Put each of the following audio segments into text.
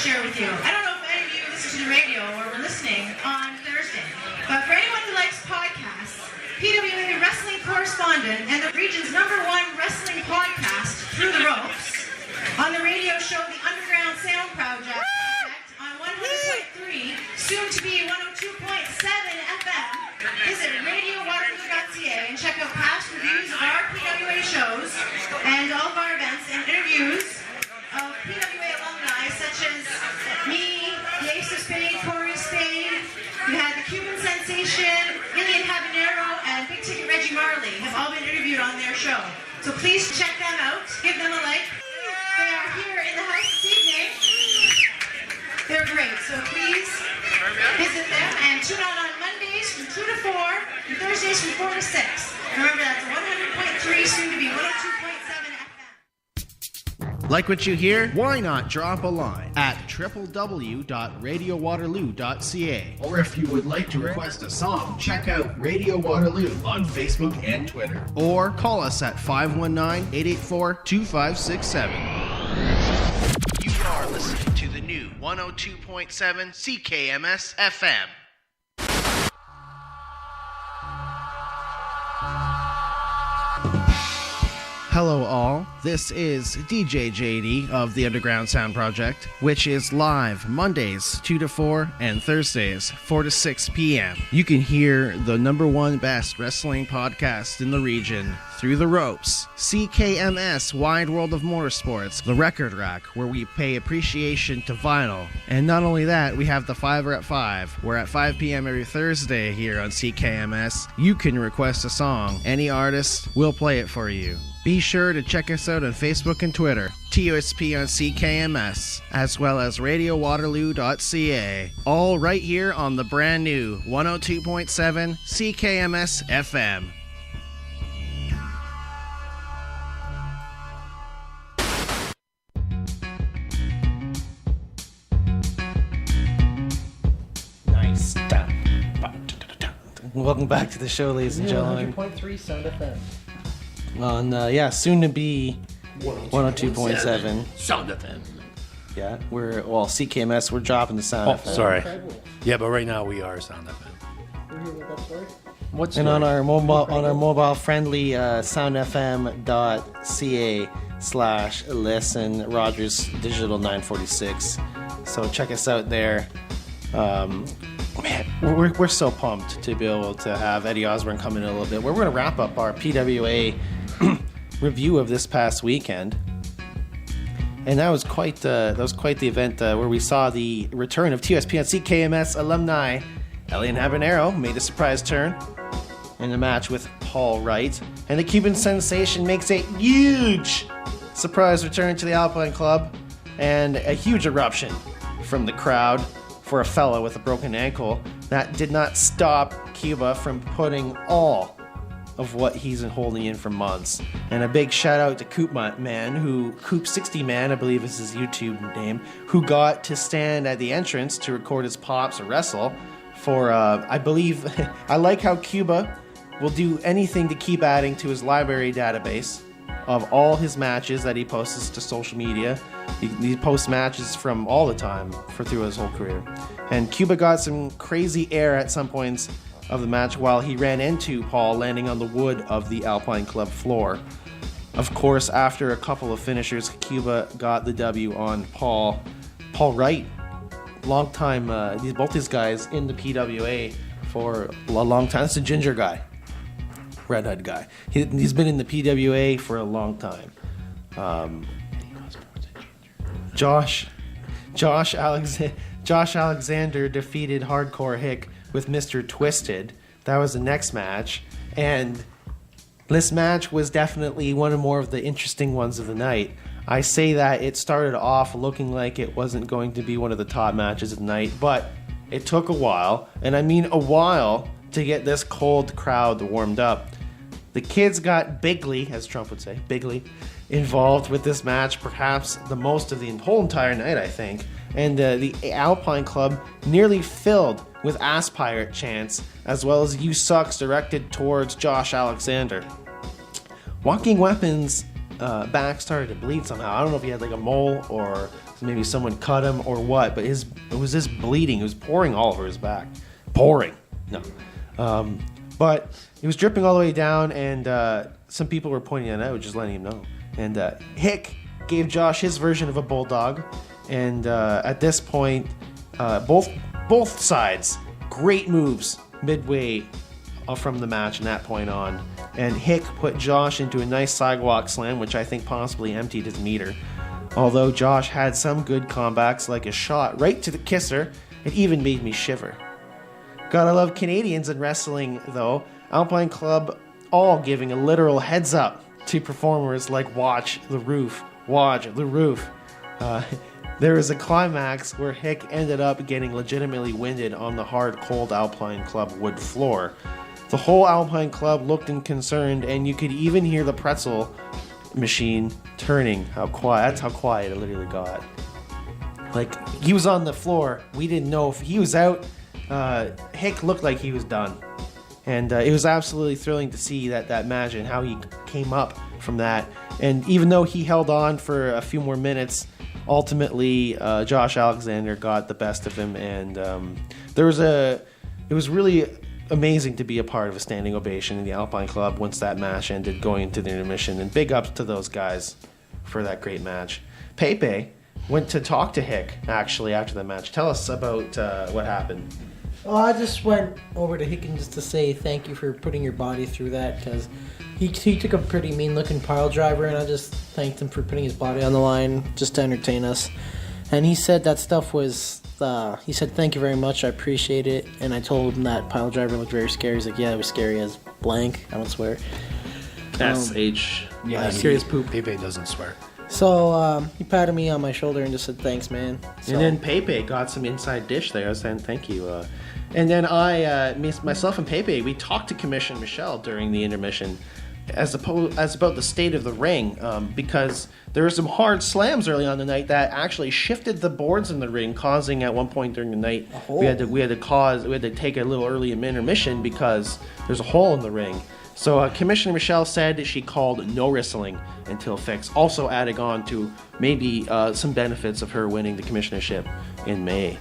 share with you. I don't know if any of you listen to the radio or were listening on Thursday, but for anyone who likes podcasts, PWA wrestling correspondent and the region's #1 wrestling podcast, Through the Ropes, on the radio show The Underground Sound Project on 100.3, soon to be 102.7 FM. Visit radiowaterloo.ca and check out past reviews of our PWA shows and all of our events and interviews of PWA alumni such as me, the Ace of Spade, Corey Spade. You had the Cuban Sensation, Ilian Habanero, and Big Ticket Reggie Marley have all been interviewed on their show. So please check them out, give them a like. They are here in the house this evening. They're great, so please visit them and tune out on Mondays from 2 to 4 and Thursdays from 4 to 6. Remember, that's 100.3, soon to be 102.7 FM. Like what you hear? Why not drop a line at www.radiowaterloo.ca. Or if you would like to request a song, check out Radio Waterloo on Facebook and Twitter. Or call us at 519-884-2567. You are listening to the new 102.7 CKMS FM. Hello all, this is DJ JD of the Underground Sound Project, which is live Mondays 2 to 4 and Thursdays 4 to 6 p.m. You can hear the #1 best wrestling podcast in the region, Through the Ropes, CKMS Wide World of Motorsports, The Record Rack, where we pay appreciation to vinyl. And not only that, we have the 5er at 5, where at 5 p.m. every Thursday here on CKMS, you can request a song. Any artist will play it for you. Be sure to check us out on Facebook and Twitter, TOSP on CKMS, as well as radiowaterloo.ca, all right here on the brand new 102.7 CKMS FM. Nice. Welcome back to the show, ladies and gentlemen. 100.3 Sound FM. On soon to be 102.7 Sound FM. Yeah, CKMS, we're dropping the Sound FM. Sorry. Yeah, but right now we are Sound FM. And on our mobile friendly soundfm.ca/listen Rogers Digital 946. So check us out there. Man, we're so pumped to be able to have Eddie Osborne come in a little bit. We're going to wrap up our PWA review of this past weekend, and that was quite the event where we saw the return of TSP and CKMS alumni Ilian Habanero made a surprise turn in a match with Paul Wright, and the Cuban Sensation makes a huge surprise return to the Alpine Club, and a huge eruption from the crowd for a fella with a broken ankle. That did not stop Cuba from putting all of what he's been holding in for months. And a big shout out to Coop60Man, I believe is his YouTube name, who got to stand at the entrance to record his pops or wrestle for, I believe, I like how Cuba will do anything to keep adding to his library database of all his matches that he posts to social media. He posts matches from all the time through his whole career. And Cuba got some crazy air at some points of the match while he ran into Paul, landing on the wood of the Alpine Club floor. Of course, after a couple of finishers, Cuba got the W on Paul Wright. Long time, both these guys in the PWA for a long time. That's a ginger guy. Redhead guy. He's been in the PWA for a long time. Josh Alexander defeated Hardcore Hick with Mr. Twisted. That was the next match, and this match was definitely one of more of the interesting ones of the night. I say that it started off looking like it wasn't going to be one of the top matches of the night, but it took a while, and I mean a while, to get this cold crowd warmed up. The kids got bigly, as Trump would say, bigly, involved with this match, perhaps the most of the whole entire night, I think. And the Alpine Club nearly filled with Ass Pirate chants, as well as "You Sucks" directed towards Josh Alexander. Walking Weapons back started to bleed somehow. I don't know if he had like a mole or maybe someone cut him or what, but it was this bleeding. It was pouring all over his back. Pouring. No. But it was dripping all the way down, and some people were pointing it out, just letting him know. And Hick gave Josh his version of a bulldog, and at this point, both sides, great moves midway from the match and that point on. And Hick put Josh into a nice sidewalk slam, which I think possibly emptied his meter. Although Josh had some good comebacks, like a shot right to the kisser, it even made me shiver. Gotta love Canadians in wrestling, though. Alpine Club all giving a literal heads up to performers like Watch the Roof. There was a climax where Hick ended up getting legitimately winded on the hard, cold Alpine Club wood floor. The whole Alpine Club looked concerned, and you could even hear the pretzel machine turning. That's how quiet it literally got. Like, he was on the floor. We didn't know if he was out. Hick looked like he was done. And it was absolutely thrilling to see that match and how he came up from that. And even though he held on for a few more minutes, ultimately Josh Alexander got the best of him. And it was really amazing to be a part of a standing ovation in the Alpine Club once that match ended, going into the intermission. And big ups to those guys for that great match. Pepe went to talk to Hick, actually, after the match. Tell us about what happened. Well, I just went over to Hicken just to say thank you for putting your body through that, because he took a pretty mean-looking pile driver, and I just thanked him for putting his body on the line just to entertain us. And he said that stuff was... he said, thank you very much, I appreciate it. And I told him that pile driver looked very scary. He's like, yeah, it was scary as blank. I don't swear. S-H. Yeah, scary as poop. Pepe doesn't swear. So he patted me on my shoulder and just said, thanks, man. So, and then Pepe got some inside dish there. I was saying thank you. And then myself and Pepe, we talked to Commissioner Michelle during the intermission as about the state of the ring, because there were some hard slams early on the night that actually shifted the boards in the ring, causing at one point during the night we had to take a little early intermission because there's a hole in the ring. So Commissioner Michelle said she called no wrestling until fixed, also adding on to maybe some benefits of her winning the commissionership in May.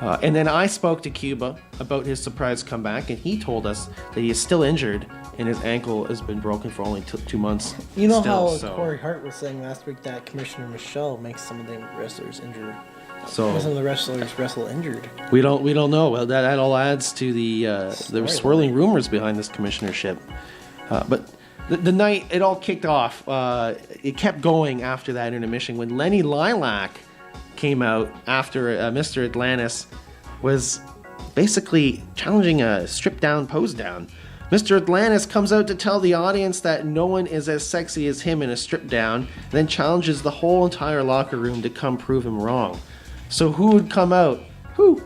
And then I spoke to Cuba about his surprise comeback, and he told us that he is still injured and his ankle has been broken for only 2 months. You know how Corey Hart was saying last week that Commissioner Michelle makes some of the wrestlers injured. So some of the wrestlers wrestle injured. We don't know. Well, that all adds to the swirling rumors behind this commissionership. But the night it all kicked off, it kept going after that intermission when Lenny Lilac came out after Mr. Atlantis was basically challenging a strip down, pose down. Mr. Atlantis comes out to tell the audience that no one is as sexy as him in a strip down, and then challenges the whole entire locker room to come prove him wrong. So who would come out? Who?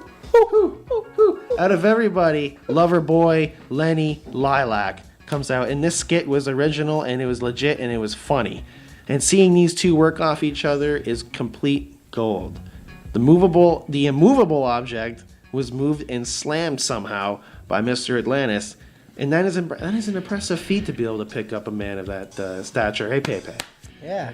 Out of everybody, lover boy Lenny Lilac comes out, and this skit was original and it was legit and it was funny. And seeing these two work off each other is complete gold. The immovable object was moved and slammed somehow by Mr. Atlantis, and that is an impressive feat to be able to pick up a man of that stature. Hey, Pepe. Yeah.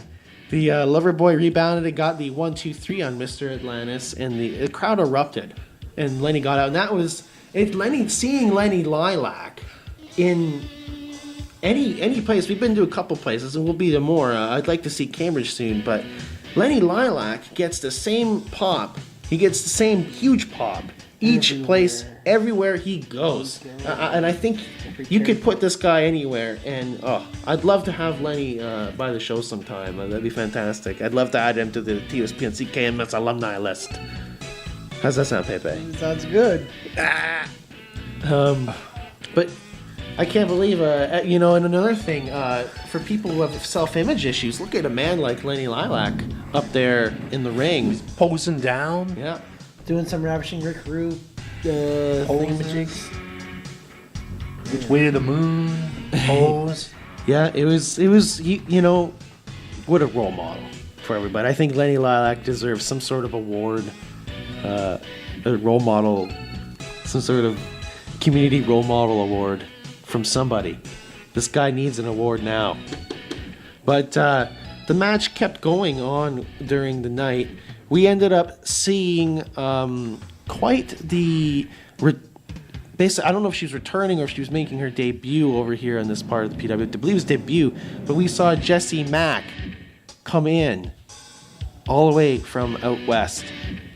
The lover boy rebounded and got the 1-2-3 on Mr. Atlantis, and the crowd erupted, and Lenny got out. And that was seeing Lenny Lilac in any place. We've been to a couple places, and we'll be to more. I'd like to see Cambridge soon, but Lenny Lilac gets the same pop. He gets the same huge pop each place, everywhere he goes. And I think you could put this guy anywhere. And I'd love to have Lenny by the show sometime. That'd be fantastic. I'd love to add him to the TSP and CKMS alumni list. How's that sound, Pepe? Sounds good. But I can't believe, and another thing, for people who have self-image issues, look at a man like Lenny Lilac up there in the ring. Posing down. Yeah. Doing some Ravishing Rick Rude thingamajigs. Which way to the moon? Pose. Yeah, it was what a role model for everybody. I think Lenny Lilac deserves some sort of award, a role model, some sort of community role model award from somebody. This guy needs an award now. But the match kept going on during the night. We ended up seeing quite the... Basically, I don't know if she was returning or if she was making her debut over here on this part of the PW. I believe it was debut, but we saw Jessie Mack come in all the way from out west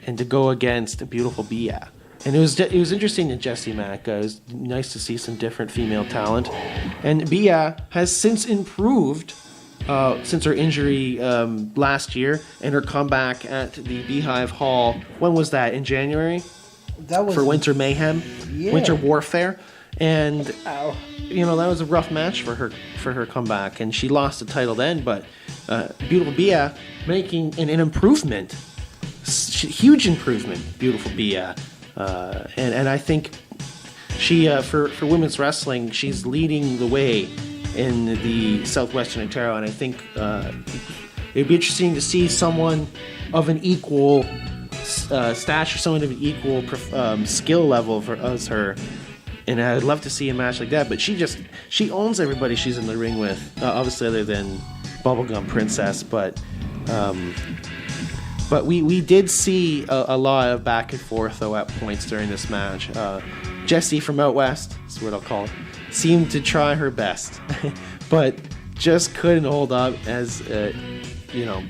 and to go against beautiful Bia. And it was interesting to Jessie Mack. It was nice to see some different female talent. And Bia has since improved since her injury last year and her comeback at the Beehive Hall. When was that? In January? That was for Winter Mayhem, yeah. Winter Warfare, and that was a rough match for her comeback, and she lost the title then. But beautiful Bia making an improvement, huge improvement. Beautiful Bia, and I think she for women's wrestling, she's leading the way in the Southwestern Ontario, and I think it'd be interesting to see someone of an equal stature, someone of an equal skill level as her, and I'd love to see a match like that. But she owns everybody she's in the ring with, obviously other than Bubblegum Princess. But we did see a lot of back and forth though at points during this match. Jessie from out west, is what I'll call it, seemed to try her best, but just couldn't hold up as.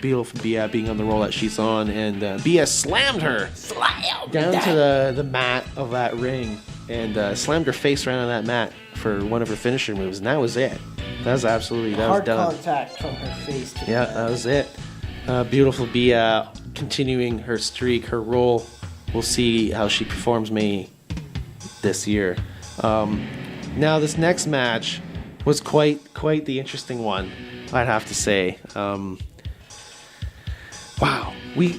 Beautiful Bia being on the roll that she's on, and Bia slammed her down to the mat of that ring, and slammed her face around on that mat for one of her finisher moves, and that was it. That was hard done. Contact from her face. That was it. Beautiful Bia continuing her streak, her role. We'll see how she performs this year. Now this next match was quite the interesting one, I'd have to say. Wow,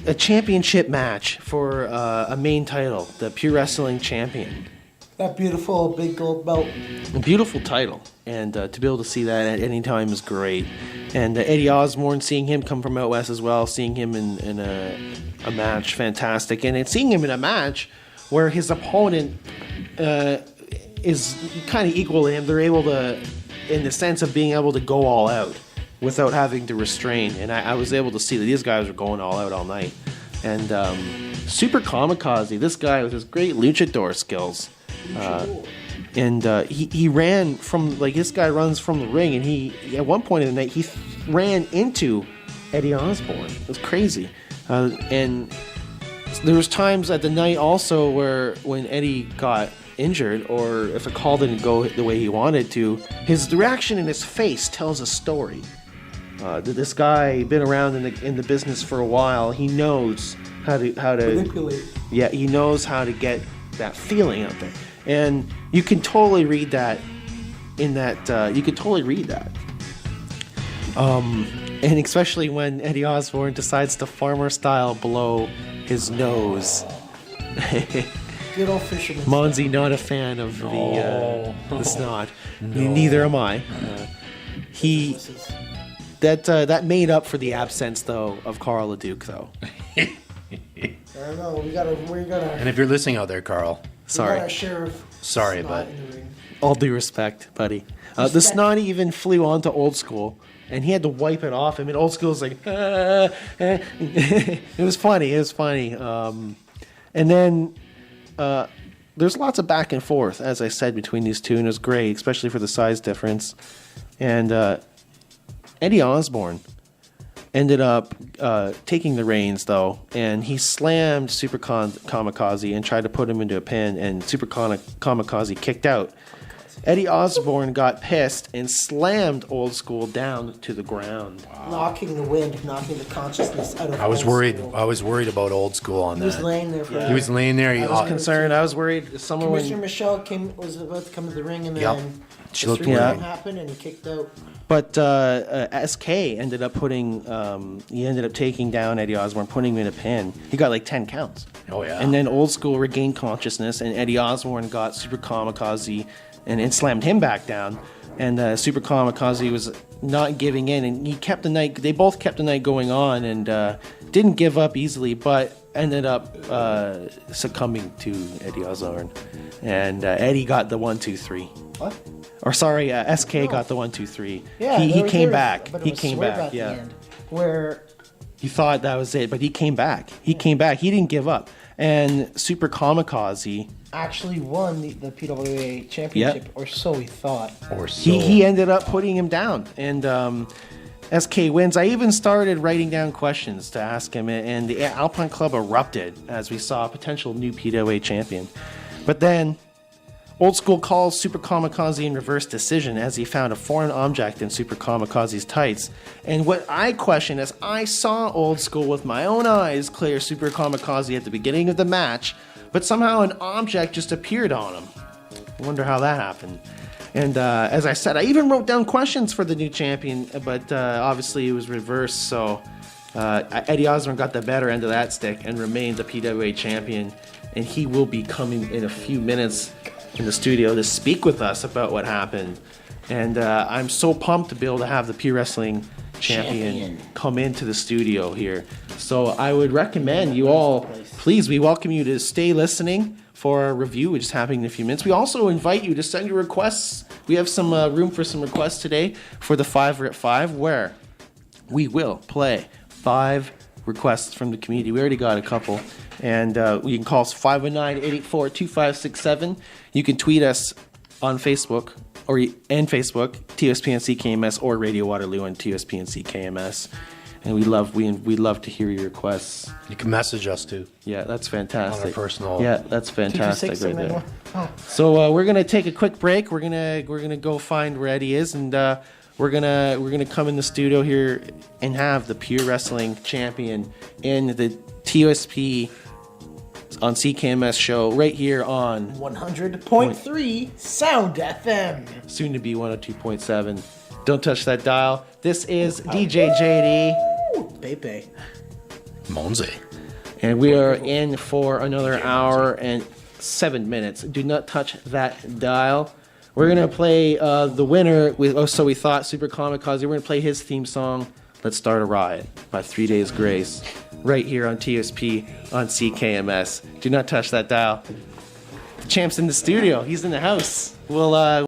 a championship match for a main title, the Pure Wrestling Champion. That beautiful big gold belt. A beautiful title, and to be able to see that at any time is great. And Eddie Osborne, seeing him come from out west as well, seeing him in a match, fantastic. And seeing him in a match where his opponent is kind of equal to him. They're able to, in the sense of being able to go all out without having to restrain, and I was able to see that these guys were going all out all night. And Super Kamikaze, this guy with his great luchador skills, and he ran from, like, this guy runs from the ring, and he at one point in the night he ran into Eddie Osborne. It was crazy, and there was times at the night also where when Eddie got injured, or if a call didn't go the way he wanted to, his reaction in his face tells a story. This guy been around in the business for a while. He knows how to manipulate. Yeah, he knows how to get that feeling out there, and you can totally read that in that. And especially when Eddie Osborne decides to farmer style blow his nose. Good old fisherman. Monzi not a fan of the snot. No. Neither am I. That made up for the absence though of Carl LeDuc though. I don't know. We gotta. And if you're listening out there, Carl, sorry. Sorry, but all due respect, buddy. The snot even flew onto Old School, and he had to wipe it off. I mean, Old School's like, it was funny. And then there's lots of back and forth, as I said, between these two, and it was great, especially for the size difference. And Eddie Osborne ended up taking the reins, though, and he slammed Super Kamikaze and tried to put him into a pin, and Super Kamikaze kicked out. Eddie Osborne got pissed and slammed Old School down to the ground. Wow. Knocking the consciousness out of I was worried about Old School on that. He was laying there for He was laying there. I was concerned. I was worried. Commissioner Michelle was about to come to the ring, and then she looked worried. Happened, and he kicked out. But SK ended up taking down Eddie Osborne, putting him in a pin. He got like 10 counts. Oh, yeah. And then Old School regained consciousness, and Eddie Osborne got Super Kamikaze and it slammed him back down. And Super Kamikaze was not giving in, and they both kept the night going on, and didn't give up easily, but ended up succumbing to Eddie Osborne. And Eddie got the 1, 2, 3. What? Or sorry, SK got the 1, 2, 3. Yeah, he there came was- back. but it He was came swerve back. at the Yeah. end, where He thought that was it, but he came back. He came back. He didn't give up. And Super Kamikaze, actually won the PWA championship, or so he thought. Or so. he ended up putting him down. And SK wins. I even started writing down questions to ask him, and the Alpine Club erupted as we saw a potential new PWA champion. But then Old School calls Super Kamikaze in reverse decision as he found a foreign object in Super Kamikaze's tights. And what I question is, I saw Old School with my own eyes clear Super Kamikaze at the beginning of the match, but somehow an object just appeared on him. I wonder how that happened. And as I said, I even wrote down questions for the new champion, but obviously it was reversed, so Eddie Osborne got the better end of that stick and remained the PWA champion, and he will be coming in a few minutes in the studio to speak with us about what happened. And I'm so pumped to be able to have the Pure Wrestling champion come into the studio here. So I would recommend you all, please, we welcome you to stay listening for our review, which is happening in a few minutes. We also invite you to send your requests. We have some room for some requests today for the 5 at 5, where we will play 5 requests from the community. We already got a couple. And you can call us 519-884-2567. You can tweet us on Facebook and Facebook, TSP and CKMS, or Radio Waterloo and TSP and CKMS. And we love to hear your requests. You can message us too. Yeah, that's fantastic. On our personal. Yeah, that's fantastic 226 right there. Oh. So we're gonna take a quick break. We're gonna go find where Eddie is, and we're gonna come in the studio here and have the Pure Wrestling champion in the TSP on CKMS show right here on 100.3 Sound FM. soon to be 102.7. Don't touch that dial. This is DJ JD, Pepe. Monze. and we are in for another hour and 7 minutes. Do not touch that dial. We're gonna play the winner with So We Thought, Super Kamikaze. We're gonna play his theme song, Let's Start a Riot by 3 Days Grace, right here on TSP on CKMS. Do not touch that dial. The champ's in the studio. He's in the house. We'll